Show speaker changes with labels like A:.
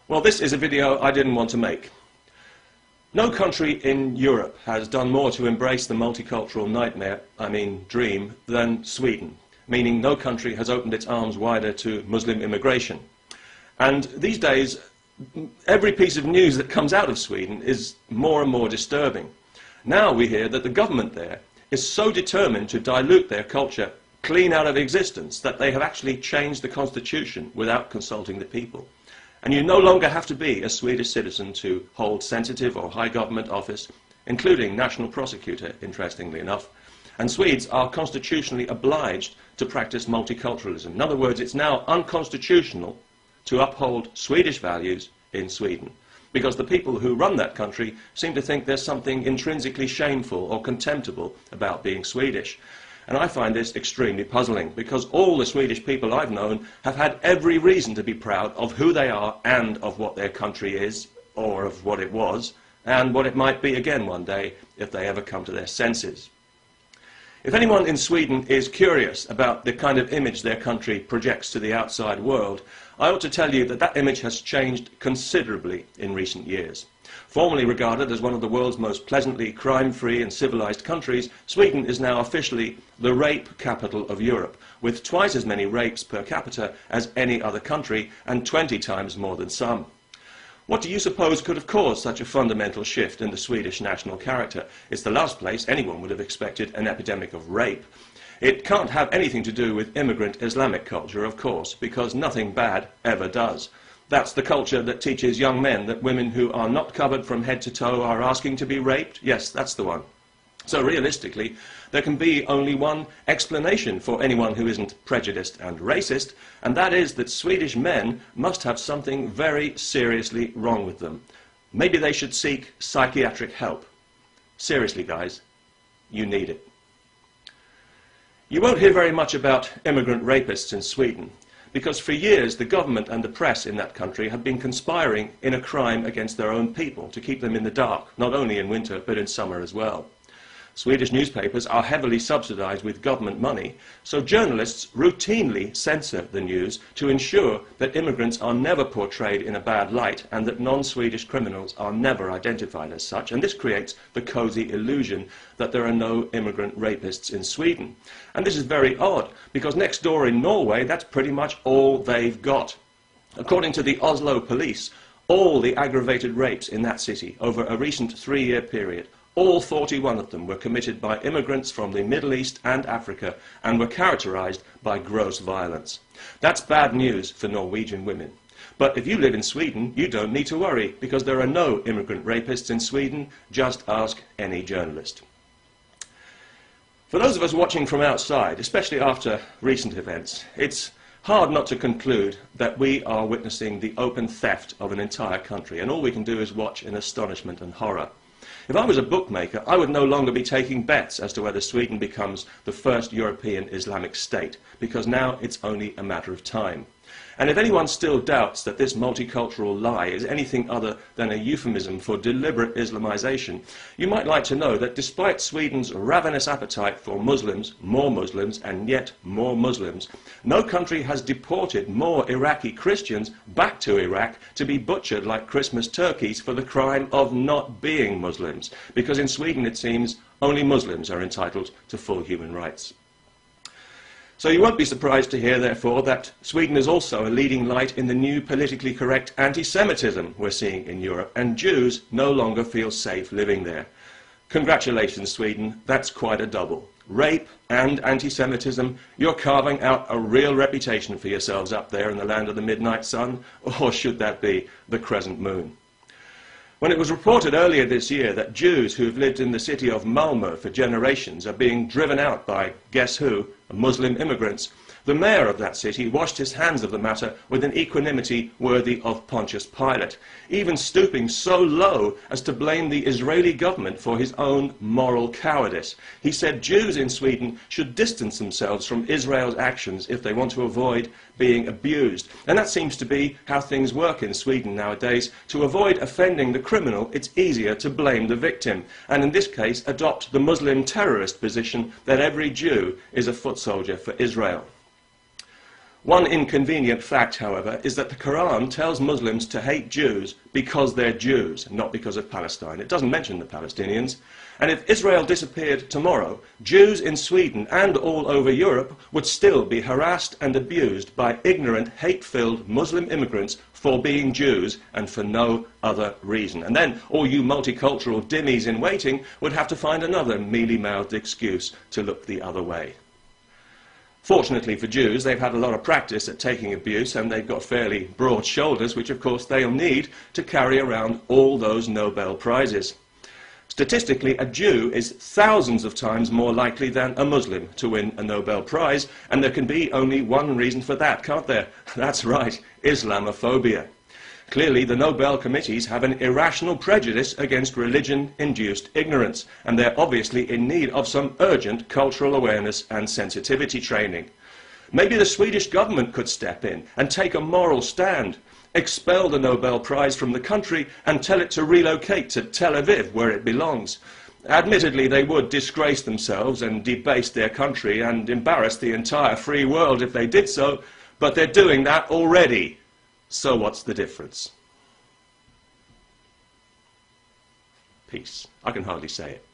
A: Well, this is a video I didn't want to make. No country in Europe has done more to embrace the multicultural nightmare, dream, than Sweden, meaning no country has opened its arms wider to Muslim immigration. And these days, every piece of news that comes out of Sweden is more and more disturbing. Now we hear that the government there is so determined to dilute their culture clean out of existence that they have actually changed the constitution without consulting the people. And you no longer have to be a Swedish citizen to hold sensitive or high government office, including national prosecutor, interestingly enough. And Swedes are constitutionally obliged to practice multiculturalism. In other words, it's now unconstitutional to uphold Swedish values in Sweden, because the people who run that country seem to think there's something intrinsically shameful or contemptible about being Swedish. And I find this extremely puzzling, because all the Swedish people I've known have had every reason to be proud of who they are and of what their country is, or of what it was, and what it might be again one day if they ever come to their senses. If anyone in Sweden is curious about the kind of image their country projects to the outside world, I ought to tell you that that image has changed considerably in recent years. Formerly regarded as one of the world's most pleasantly crime-free and civilized countries, Sweden is now officially the rape capital of Europe, with twice as many rapes per capita as any other country and 20 times more than some. What do you suppose could have caused such a fundamental shift in the Swedish national character? It's the last place anyone would have expected an epidemic of rape. It can't have anything to do with immigrant Islamic culture, of course, because nothing bad ever does. That's the culture that teaches young men that women who are not covered from head to toe are asking to be raped. Yes, that's the one. So realistically, there can be only one explanation for anyone who isn't prejudiced and racist, and that is that Swedish men must have something very seriously wrong with them. Maybe they should seek psychiatric help. Seriously, guys, you need it. You won't hear very much about immigrant rapists in Sweden, because for years the government and the press in that country have been conspiring in a crime against their own people to keep them in the dark, not only in winter but in summer as well. Swedish newspapers are heavily subsidized with government money, so journalists routinely censor the news to ensure that immigrants are never portrayed in a bad light and that non-Swedish criminals are never identified as such. And this creates the cozy illusion that there are no immigrant rapists in Sweden. And this is very odd, because next door in Norway, that's pretty much all they've got. According to the Oslo police, all the aggravated rapes in that city over a recent 3-year period, all 41 of them were committed by immigrants from the Middle East and Africa and were characterized by gross violence. That's bad news for Norwegian women. But if you live in Sweden, you don't need to worry, because there are no immigrant rapists in Sweden. Just ask any journalist. For those of us watching from outside, especially after recent events, it's hard not to conclude that we are witnessing the open theft of an entire country, and all we can do is watch in astonishment and horror. If I was a bookmaker, I would no longer be taking bets as to whether Sweden becomes the first European Islamic state, because now it's only a matter of time. And if anyone still doubts that this multicultural lie is anything other than a euphemism for deliberate Islamization, you might like to know that despite Sweden's ravenous appetite for Muslims, and yet more Muslims, no country has deported more Iraqi Christians back to Iraq to be butchered like Christmas turkeys for the crime of not being Muslims, because in Sweden, it seems, only Muslims are entitled to full human rights. So you won't be surprised to hear, therefore, that Sweden is also a leading light in the new politically correct anti-Semitism we're seeing in Europe, and Jews no longer feel safe living there. Congratulations, Sweden, that's quite a double. Rape and anti-Semitism, you're carving out a real reputation for yourselves up there in the land of the midnight sun, or should that be the crescent moon? When it was reported earlier this year that Jews who have lived in the city of Malmö for generations are being driven out by, guess who, Muslim immigrants, the mayor of that city washed his hands of the matter with an equanimity worthy of Pontius Pilate, even stooping so low as to blame the Israeli government for his own moral cowardice. He said Jews in Sweden should distance themselves from Israel's actions if they want to avoid being abused. And that seems to be how things work in Sweden nowadays. To avoid offending the criminal, it's easier to blame the victim, and in this case adopt the Muslim terrorist position that every Jew is a foot soldier for Israel. One inconvenient fact, however, is that the Quran tells Muslims to hate Jews because they're Jews, not because of Palestine. It doesn't mention the Palestinians. And if Israel disappeared tomorrow, Jews in Sweden and all over Europe would still be harassed and abused by ignorant, hate-filled Muslim immigrants for being Jews and for no other reason. And then all you multicultural dhimmis in waiting would have to find another mealy-mouthed excuse to look the other way. Fortunately for Jews, they've had a lot of practice at taking abuse, and they've got fairly broad shoulders, which of course they'll need to carry around all those Nobel Prizes. Statistically, a Jew is thousands of times more likely than a Muslim to win a Nobel Prize, and there can be only one reason for that, can't there? That's right, Islamophobia. Clearly, the Nobel committees have an irrational prejudice against religion-induced ignorance, and they're obviously in need of some urgent cultural awareness and sensitivity training. Maybe the Swedish government could step in and take a moral stand, expel the Nobel Prize from the country and tell it to relocate to Tel Aviv, where it belongs. Admittedly, they would disgrace themselves and debase their country and embarrass the entire free world if they did so, but they're doing that already. So what's the difference? Peace. I can hardly say it.